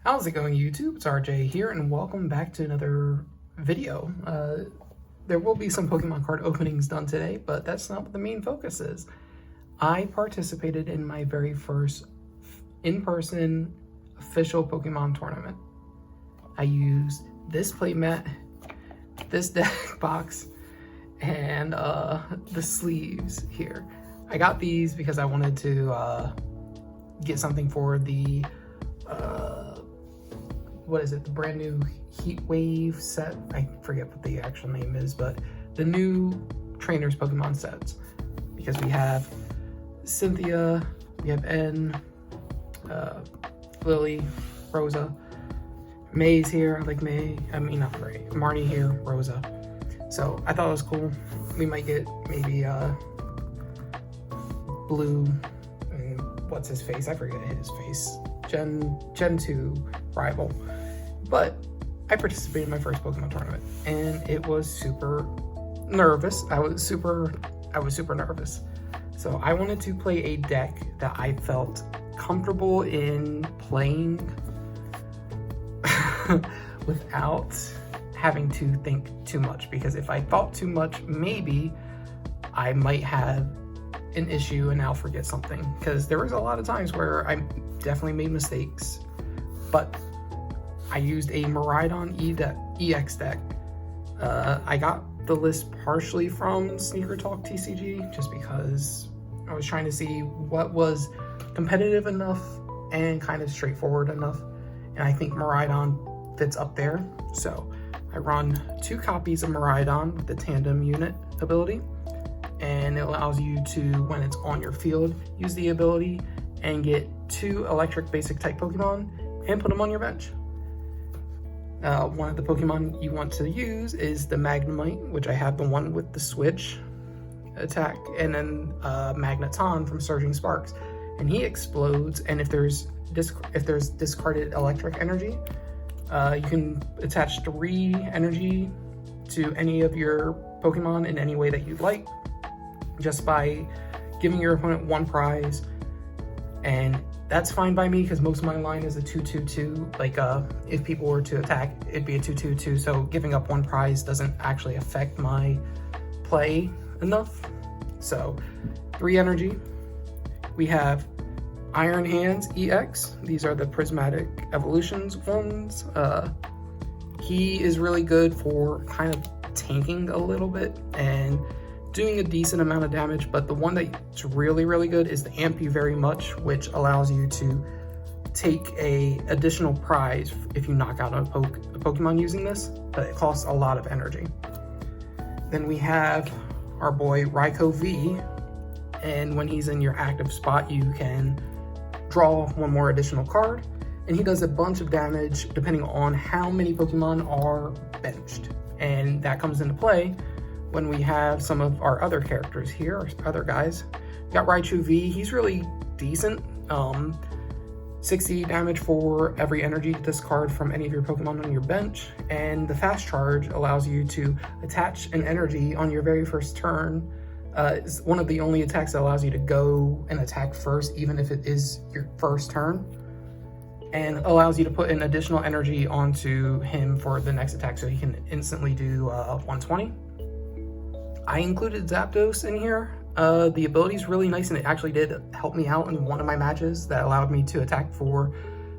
How's it going, YouTube? It's RJ here, and welcome back to another video. There will be some Pokemon card openings done today, but that's not what the main focus is. I participated in my very first in-person official Pokemon tournament. I used this playmat, this deck box, and the sleeves here. I got these because I wanted to get something for the what is it, the brand new Heat Wave set. I forget what the actual name is, but the new trainers Pokemon sets, because we have Cynthia, we have N, Lily, Rosa, May's here. I like May. I mean, not Ray. Marnie here, Rosa. So I thought it was cool. We might get maybe Blue, and what's his face? I forget his face. Gen 2 rival. But I participated in my first Pokemon tournament, and it was super nervous. I was super nervous. So I wanted to play a deck that I felt comfortable in playing without having to think too much, because if I thought too much, maybe I might have an issue and I'll forget something, because there was a lot of times where I definitely made mistakes. But I used a Miraidon EX deck. I got the list partially from Sneaker Talk TCG, just because I was trying to see what was competitive enough and kind of straightforward enough, and I think Miraidon fits up there. So I run 2 copies of Miraidon with the tandem unit ability, and it allows you to, when it's on your field, use the ability and get 2 electric basic type Pokemon and put them on your bench. One of the Pokemon you want to use is the Magnemite, which I have the one with the switch attack, and then Magneton from Surging Sparks, and he explodes. And if there's discarded electric energy, you can attach 3 energy to any of your Pokemon in any way that you'd like, just by giving your opponent 1 prize. And that's fine by me, because most of my line is a 2-2-2. Like, if people were to attack, it'd be a 2-2-2. So giving up 1 prize doesn't actually affect my play enough. So 3 energy. We have Iron Hands EX. These are the Prismatic Evolutions ones. He is really good for kind of tanking a little bit and doing a decent amount of damage, but the one that's really good is the Amp You Very Much, which allows you to take a additional prize if you knock out a Pokemon using this, but it costs a lot of energy. Then we have our boy Raikou V, and when he's in your active spot, you can draw 1 more additional card, and he does a bunch of damage depending on how many Pokemon are benched, and that comes into play when we have some of our other characters here, our other guys. We got Raichu V. He's really decent. 60 damage for every energy discard from any of your Pokemon on your bench, and the Fast Charge allows you to attach an energy on your very first turn. It's one of the only attacks that allows you to go and attack first, even if it is your first turn, and allows you to put an additional energy onto him for the next attack, so he can instantly do 120. I included Zapdos in here. The ability is really nice, and it actually did help me out in one of my matches that allowed me to attack for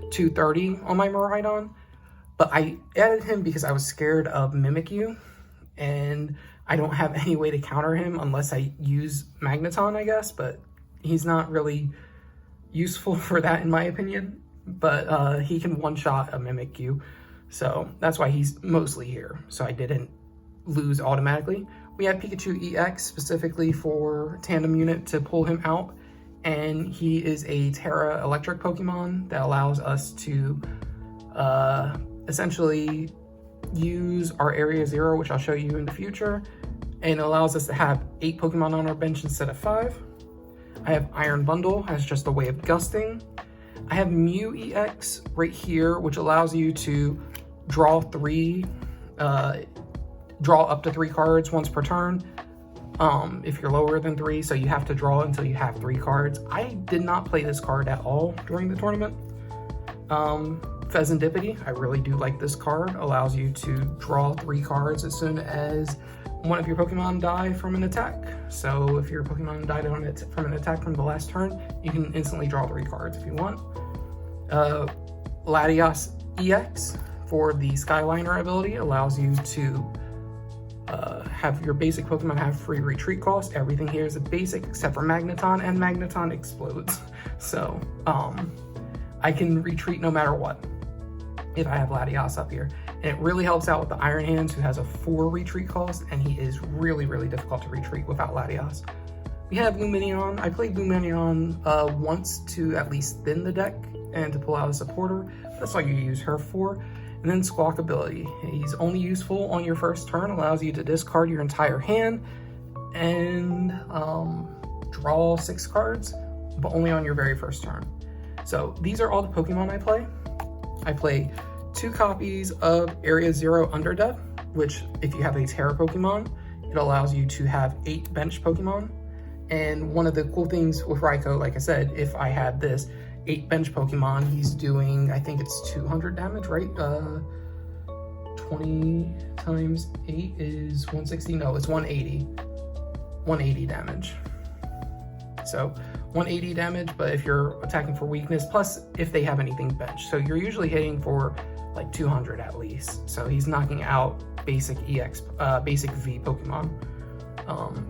230 on my Miraidon. But I added him because I was scared of Mimikyu, and I don't have any way to counter him unless I use Magneton, I guess, but he's not really useful for that in my opinion. But he can one-shot a Mimikyu, so that's why he's mostly here, so I didn't lose automatically. We have Pikachu EX specifically for tandem unit to pull him out, and he is a Terra electric Pokemon that allows us to essentially use our Area 0, which I'll show you in the future, and allows us to have 8 Pokemon on our bench instead of 5. I have Iron Bundle as just a way of gusting. I have Mew EX right here, which allows you to draw up to 3 cards once per turn. if you're lower than 3, so you have to draw until you have 3 cards. I did not play this card at all during the tournament. Pheasantipity, I really do like this card. Allows you to draw 3 cards as soon as one of your Pokemon die from an attack. So if your Pokemon died from an attack from the last turn, you can instantly draw 3 cards if you want. Latios EX for the Skyliner ability allows you to have your basic Pokemon have free retreat cost. Everything here is a basic except for Magneton, and Magneton explodes. So I can retreat no matter what if I have Latios up here. And it really helps out with the Iron Hands, who has a 4 retreat cost, and he is really, really difficult to retreat without Latios. We have Lumineon. I played Lumineon once to at least thin the deck and to pull out a supporter. That's all you use her for. And then Squawk ability. He's only useful on your first turn, allows you to discard your entire hand and draw 6 cards, but only on your very first turn. So these are all the Pokemon I play. I play 2 copies of Area 0 Underdeath, which if you have a Terra Pokemon, it allows you to have 8 bench Pokemon. And one of the cool things with Raikou, like I said, if I had this 8 bench Pokemon, he's doing, I think it's 200 damage, right? 20 times 8 is 160. No, it's 180. 180 damage. So 180 damage, but if you're attacking for weakness, plus if they have anything benched. So you're usually hitting for like 200 at least. So he's knocking out basic EX, basic V Pokemon.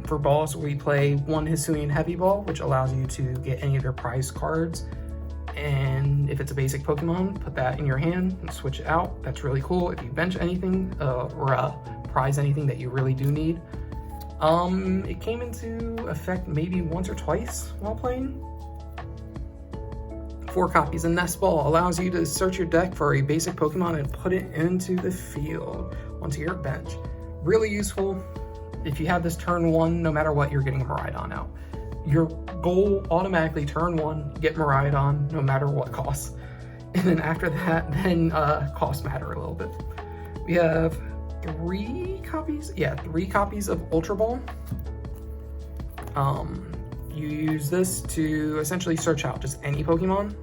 For balls, we play 1 Hisuian Heavy Ball, which allows you to get any of your prize cards. And if it's a basic Pokemon, put that in your hand and switch it out. That's really cool if you bench anything or prize anything that you really do need. It came into effect maybe once or twice while playing. 4 copies of Nest Ball allows you to search your deck for a basic Pokemon and put it into the field, onto your bench. Really useful. If you have this turn 1, no matter what, you're getting a Miraidon out. Your goal automatically turn 1, get Miraidon no matter what costs. And then after that, then costs matter a little bit. We have 3 copies? Yeah, 3 copies of Ultra Ball. You use this to essentially search out just any Pokemon.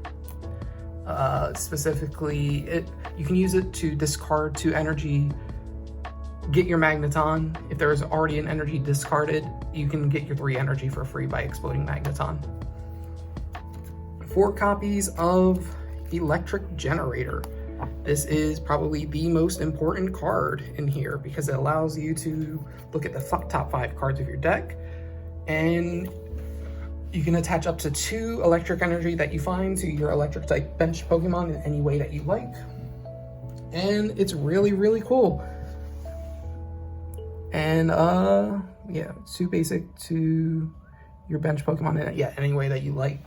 Specifically, you can use it to discard 2 energy, get your Magneton. If there is already an energy discarded, you can get your 3 energy for free by exploding Magneton. 4 copies of Electric Generator. This is probably the most important card in here because it allows you to look at the top 5 cards of your deck, and you can attach up to 2 electric energy that you find to your electric type bench Pokemon in any way that you like. And it's really, really cool. And yeah, 2 basic to your bench Pokemon in any way that you like.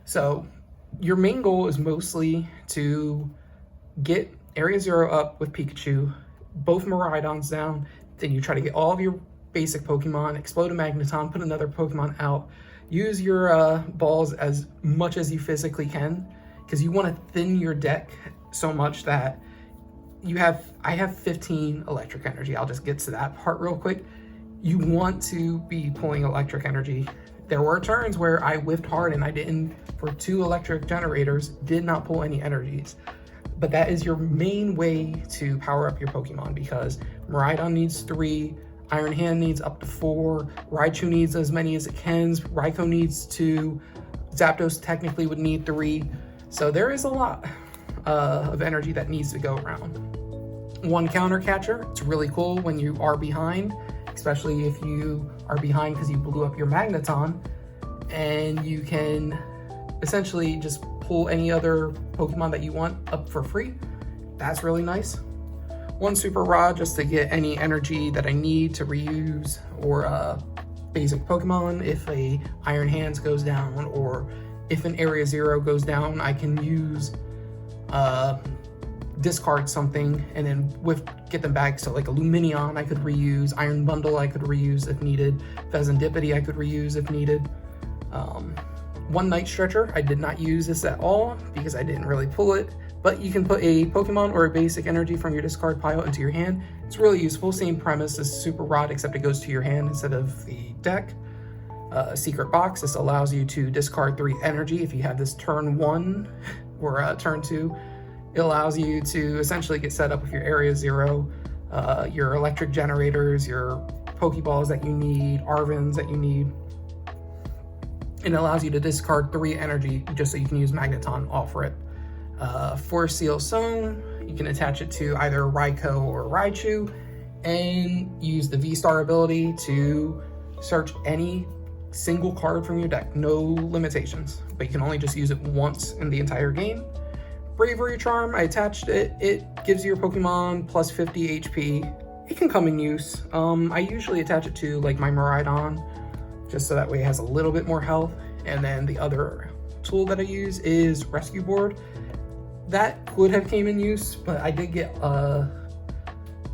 So your main goal is mostly to get Area 0 up with Pikachu, both Miraidons down, then you try to get all of your basic Pokemon, explode a Magneton, put another Pokemon out, use your balls as much as you physically can, because you want to thin your deck so much that I have 15 electric energy. I'll just get to that part real quick. You want to be pulling electric energy. There were turns where I whiffed hard and I didn't, for 2 electric generators, did not pull any energies. But that is your main way to power up your Pokemon, because Miraidon needs 3, Iron Hand needs up to 4, Raichu needs as many as it can, Raikou needs 2, Zapdos technically would need 3. So there is a lot of energy that needs to go around. 1 Counter Catcher, it's really cool when you are behind, especially if you are behind because you blew up your Magneton, and you can essentially just pull any other Pokemon that you want up for free. That's really nice. 1 Super Rod just to get any energy that I need to reuse, or basic Pokemon. If a Iron Hands goes down, or if an Area 0 goes down, I can use discard something and then get them back. So like a Lumineon I could reuse, Iron Bundle I could reuse if needed, Pheasantipity I could reuse if needed. 1 Night Stretcher, I did not use this at all because I didn't really pull it, but you can put a Pokemon or a basic energy from your discard pile into your hand. It's really useful, same premise as Super Rod, except it goes to your hand instead of the deck. Secret Box, this allows you to discard 3 energy if you have this turn 1 or turn 2. It allows you to essentially get set up with your Area 0, your electric generators, your Pokeballs that you need, Arvins that you need. And it allows you to discard 3 energy just so you can use Magneton off rip. Force Seal Sown, you can attach it to either Raikou or Raichu and use the V-Star ability to search any single card from your deck, no limitations, but you can only just use it once in the entire game. Bravery Charm, I attached it. It gives your Pokemon plus 50 HP. It can come in use. I usually attach it to like my Miraidon, just so that way it has a little bit more health. And then the other tool that I use is Rescue Board. That could have came in use, but I did get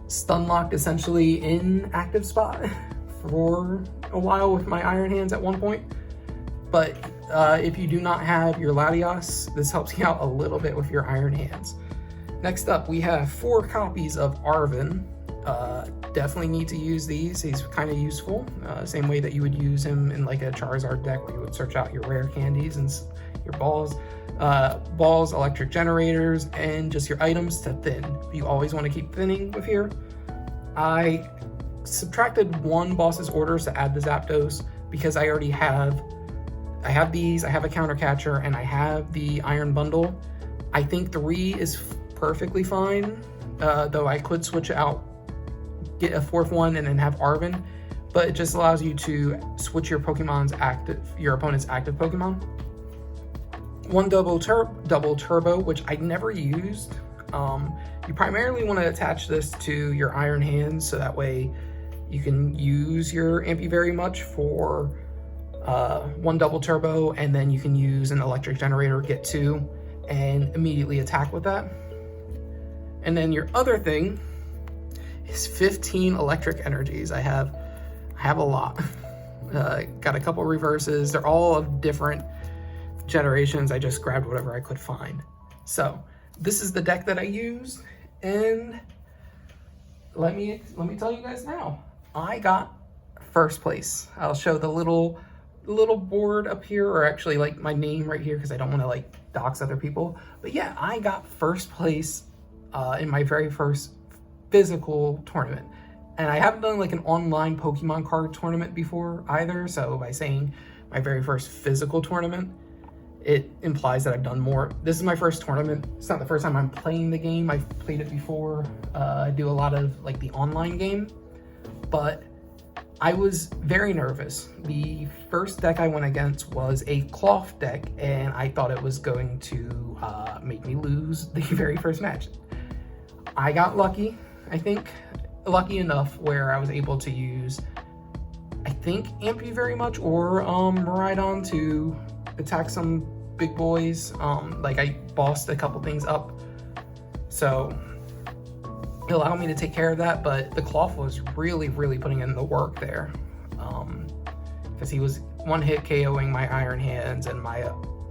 stun locked essentially in active spot for a while with my Iron Hands at one point. But if you do not have your Latios, this helps you out a little bit with your Iron Hands. Next up, we have 4 copies of Arvin. Definitely need to use these. He's kind of useful. Same way that you would use him in like a Charizard deck where you would search out your rare candies and your balls, electric generators, and just your items to thin. You always want to keep thinning with here. I subtracted 1 boss's orders to add the Zapdos because I already have, I have these, I have a Counter Catcher, and I have the Iron Bundle. I think 3 is perfectly fine, though I could switch it out, get a 4th one, and then have Arvin, but it just allows you to switch your opponent's active Pokemon. 1 double turbo, which I never used. You primarily want to attach this to your Iron Hands, so that way you can use your Ampy very much for 1 double turbo, and then you can use an electric generator, get 2, and immediately attack with that. And then your other thing is 15 electric energies. I have a lot. Got a couple reverses. They're all of different generations. I just grabbed whatever I could find. So this is the deck that I used, and let me tell you guys now. I got first place. I'll show the little board up here, or actually like my name right here, because I don't want to like dox other people. But yeah, I got first place in my very first physical tournament. And I haven't done like an online Pokemon card tournament before either, so by saying my very first physical tournament, it implies that I've done more. This is my first tournament. It's not the first time I'm playing the game. I've played it before. I do a lot of like the online game, but I was very nervous. The first deck I went against was a cloth deck, and I thought it was going to make me lose the very first match. I got lucky, I think. Lucky enough where I was able to use, I think, Ampy very much or Miraidon to attack some big boys. Like I bossed a couple things up, so it allowed me to take care of that. But the cloth was really putting in the work there, because he was one hit KOing my Iron Hands and my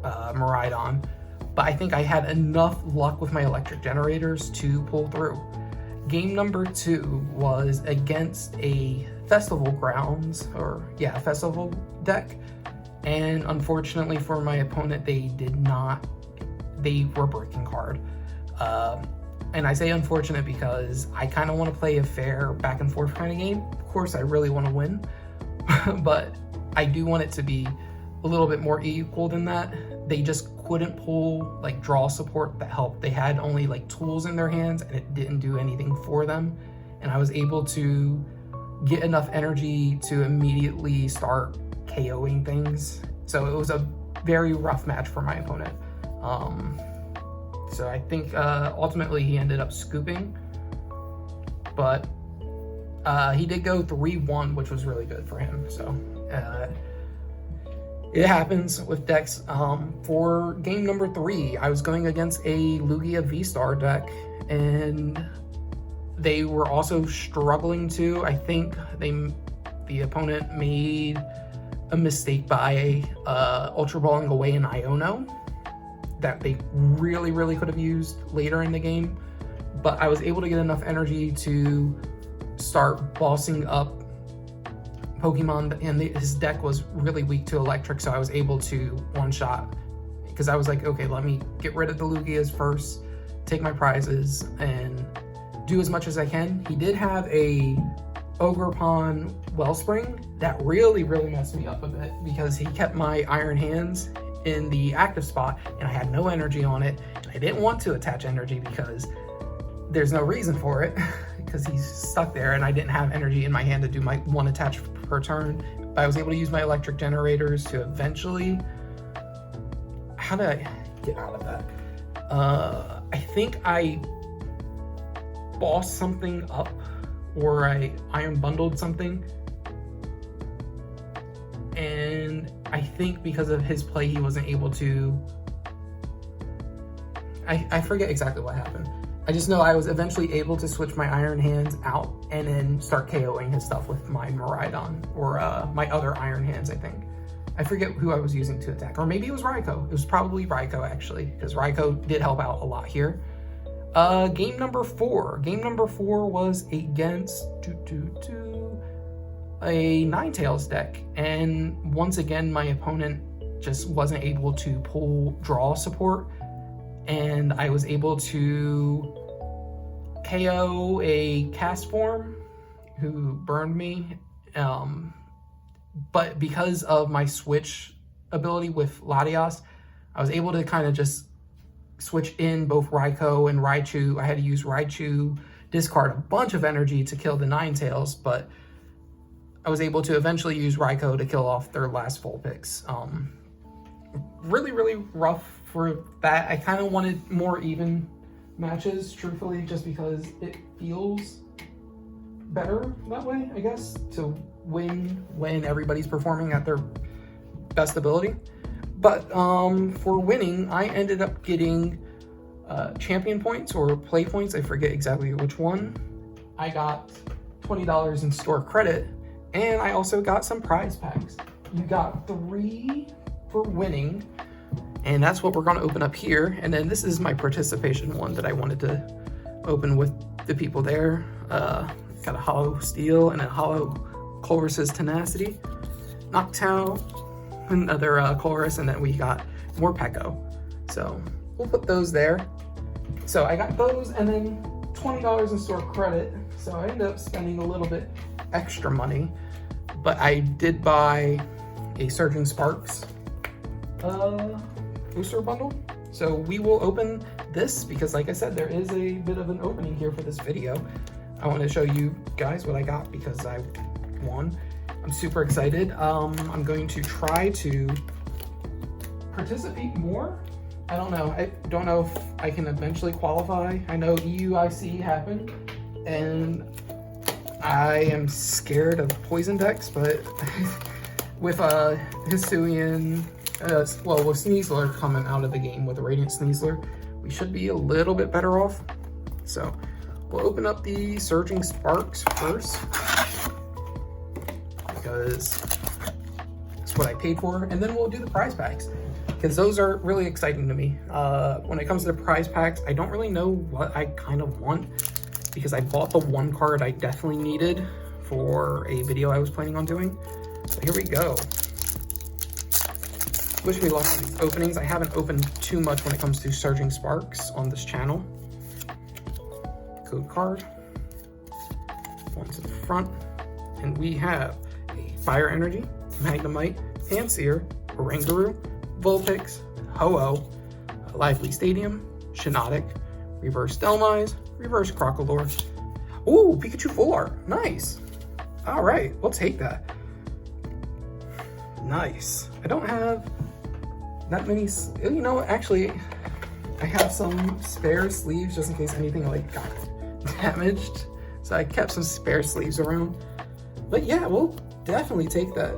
Miraidon. But I think I had enough luck with my electric generators to pull through. Game number 2 was against a festival deck, and unfortunately for my opponent, they were breaking card. And I say unfortunate because I kind of want to play a fair back and forth kind of game. Of course, I really want to win, but I do want it to be a little bit more equal than that. They just couldn't pull like draw support that helped. They had only like tools in their hands, and it didn't do anything for them. And I was able to get enough energy to immediately start KOing things. So it was a very rough match for my opponent. So I think ultimately he ended up scooping, but he did go 3-1, which was really good for him. So it happens with decks. For game number 3, I was going against a Lugia V-Star deck, and they were also struggling to, I think the opponent made a mistake by Ultra Balling away an Iono that they really could have used later in the game. But I was able to get enough energy to start bossing up Pokemon, and his deck was really weak to electric, so I was able to one-shot, because I was like, okay, let me get rid of the Lugias first, take my prizes and do as much as I can. He did have a Ogerpon Wellspring that really messed me up a bit because he kept my Iron Hands in the active spot and I had no energy on it. I didn't want to attach energy because there's no reason for it because he's stuck there and I didn't have energy in my hand to do my one attach per turn. But I was able to use my electric generators to eventually, how did I get out of that? I think I bossed something up or I iron bundled something. And I think because of his play, he wasn't able to, I forget exactly what happened. I just know I was eventually able to switch my Iron Hands out and then start KOing his stuff with my Miraidon or my other Iron Hands, I think. I forget who I was using to attack, or maybe it was Raikou. It was probably Raikou actually, because Raikou did help out a lot here. Game number 4. Game number 4 was against a Ninetales deck, and once again my opponent just wasn't able to pull draw support, and I was able to KO a cast form who burned me, but because of my switch ability with Latias, I was able to kind of just switch in both Raikou and Raichu. I had to use Raichu, discard a bunch of energy to kill the Ninetales, but I was able to eventually use Raikou to kill off their last Vulpix. Really rough for that. I kind of wanted more even matches, truthfully, just because it feels better that way, I guess, to win when everybody's performing at their best ability. But for winning, I ended up getting champion points or play points. I forget exactly which one. I got $20 in store credit, and I also got some prize packs. You got 3 for winning, and that's what we're going to open up here. And then this is my participation one that I wanted to open with the people there. Got a Hollow Steel and a Hollow Colress's Tenacity, Noctowl, another Colress, and then we got more Peko. So we'll put those there. So I got those and then $20 in store credit. So I ended up spending a little bit extra money, but I did buy a Surging Sparks booster bundle. So we will open this because, like I said, there is a bit of an opening here for this video. I want to show you guys what I got because I won. I'm super excited. I'm going to try to participate more. I don't know. I don't know if I can eventually qualify. I know EUIC happened, and I am scared of poison decks, but with Hisuian, well, with Sneasler coming out of the game with a Radiant Sneasler, we should be a little bit better off. So we'll open up the Surging Sparks first, because it's what I paid for, and then we'll do the prize packs, because those are really exciting to me. When it comes to the prize packs, I don't really know what I kind of want, because I bought the one card I definitely needed for a video I was planning on doing. So here we go. Wish me luck on these openings. I haven't opened too much when it comes to Surging Sparks on this channel. Code card, one to the front, and we have a Fire Energy, Magnemite, Pansear, Oranguru, Vulpix, Ho-Oh, Lively Stadium, Shiinotic, Reverse Dhelmise, Reverse Crocodile. Ooh, Pikachu Full Art, nice. All right, we'll take that. Nice. I don't have that many, you know, actually, I have some spare sleeves just in case anything like got damaged. So I kept some spare sleeves around. But yeah, we'll definitely take that.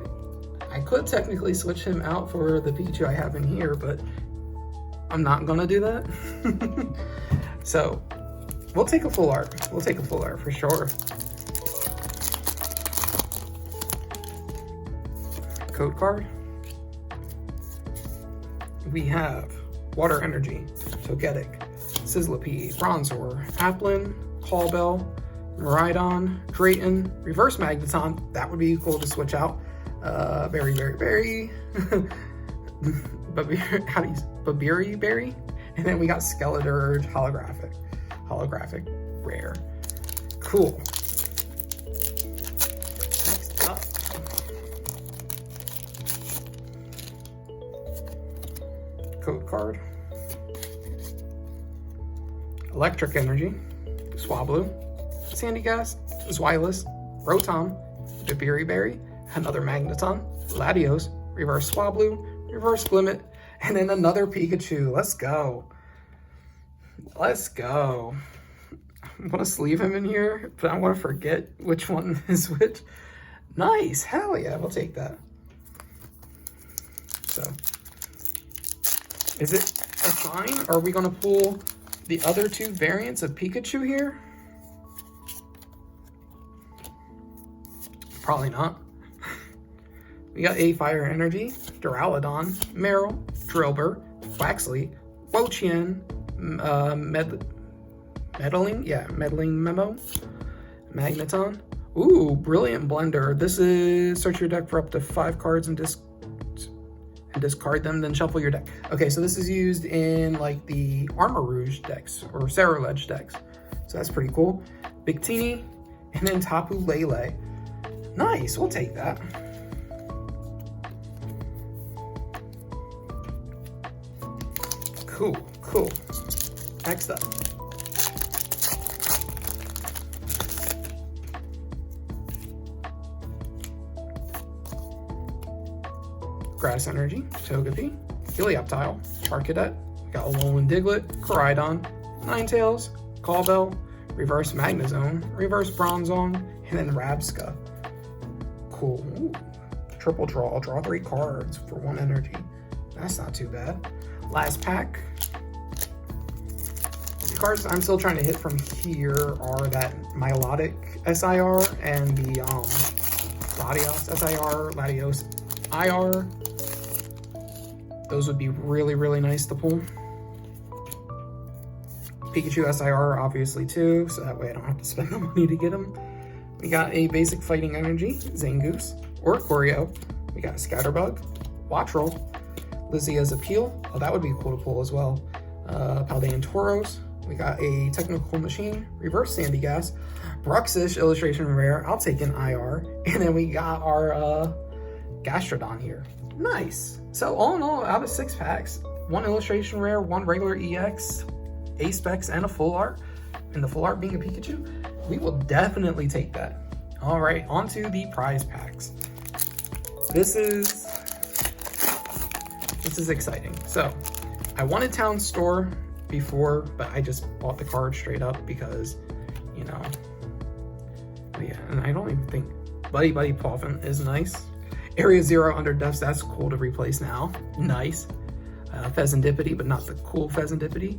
I could technically switch him out for the Pikachu I have in here, but I'm not gonna do that. So we'll take a full art. We'll take a full art for sure. Code card. We have Water Energy, Togetic, Sizzlipede, Bronzor, Applin, Callbell, Miraidon, Drayton, Reverse Magneton. That would be cool to switch out. Very, how do you, Babiri Berry? And then we got Skeletor holographic rare. Cool. Next up, code card. Electric Energy, Swablu, Sandygast, Zweilous, Rotom, Berry, another Magneton, Latios, Reverse Swablu, Reverse Glimmet, and then another Pikachu. Let's go. Let's go. I want to sleeve him in here, but I want to forget which one is which. Nice. Hell yeah, we'll take that. So, is it a sign? Or are we going to pull the other two variants of Pikachu here? Probably not. We got a Fire Energy, Duraludon, Meryl, Drillbur, Waxley, Wochien, Meddling Memo, Magneton. Ooh, Brilliant Blender. This is search your deck for up to 5 cards and discard them, then shuffle your deck. Okay, so this is used in like the Armor Rouge decks or Ceruledge decks. So that's pretty cool. Victini, and then Tapu Lele. Nice, we'll take that. Cool, cool. Next up. Grass Energy, Togepi, Helioptile, Charcadet, got Alolan Diglett, Koraidon, Ninetales, Callbell, Reverse Magnezone, Reverse Bronzong, and then Rabsca. Cool. Ooh. Triple draw 3 cards for 1 energy. That's not too bad. Last pack. The cards I'm still trying to hit from here are that Milotic SIR and the Latios SIR, Latios IR. Those would be really, really nice to pull. Pikachu SIR obviously too, so that way I don't have to spend the money to get them. We got a basic Fighting Energy, Zangoose, Oricorio. We got Scatterbug, Wattrel, Lizia's Appeal. Oh, that would be cool to pull as well. Paldean Tauros. We got a Technical Machine, Reverse Sandygast, Bruxish Illustration Rare. I'll take an IR. And then we got our Gastrodon here. Nice. So all in all, out of 6 packs, 1 Illustration Rare, 1 regular EX, A Specs, and a Full Art. And the Full Art being a Pikachu, we will definitely take that. All right, on to the prize packs. This is exciting. So I wanted Town Store before, but I just bought the card straight up because, you know, yeah, and I don't even think Buddy Puffin is nice. Area 0 under Depths, that's cool to replace now. Nice. Pheasantipity, but not the cool Pheasantipity.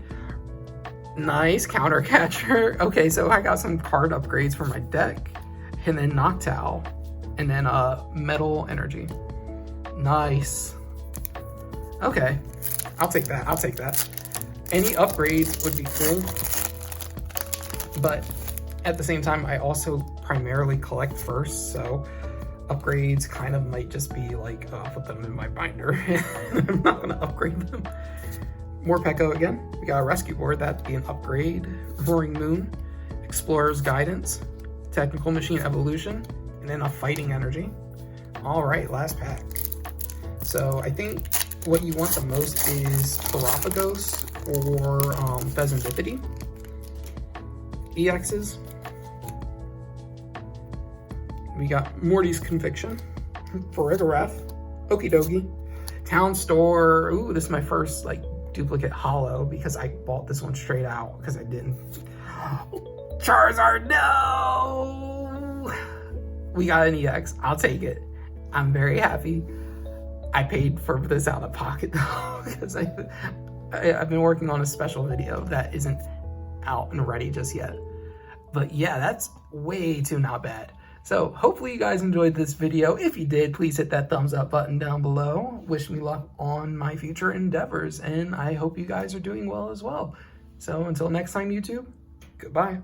Nice. Counter Catcher. Okay, so I got some card upgrades for my deck. And then Noctowl. And then Metal Energy. Nice. Okay. I'll take that. I'll take that. Any upgrades would be cool. But at the same time, I also primarily collect first, so upgrades kind of might just be like, I'll put them in my binder. I'm not going to upgrade them. More Pekko again. We got a Rescue Board, that'd be an upgrade. Roaring Moon, Explorer's Guidance, Technical Machine Evolution, and then a Fighting Energy. All right, last pack. So I think what you want the most is Terapagos or Pheasantipity. EXs. We got Morty's Conviction, Farigiraf, Okidogi, Town Store. Ooh, this is my first like duplicate holo because I bought this one straight out because I didn't. Charizard, no! We got an EX. I'll take it. I'm very happy. I paid for this out of pocket though because I've been working on a special video that isn't out and ready just yet. But yeah, that's way too not bad. So hopefully you guys enjoyed this video. If you did, please hit that thumbs up button down below. Wish me luck on my future endeavors, and I hope you guys are doing well as well. So until next time, YouTube, goodbye.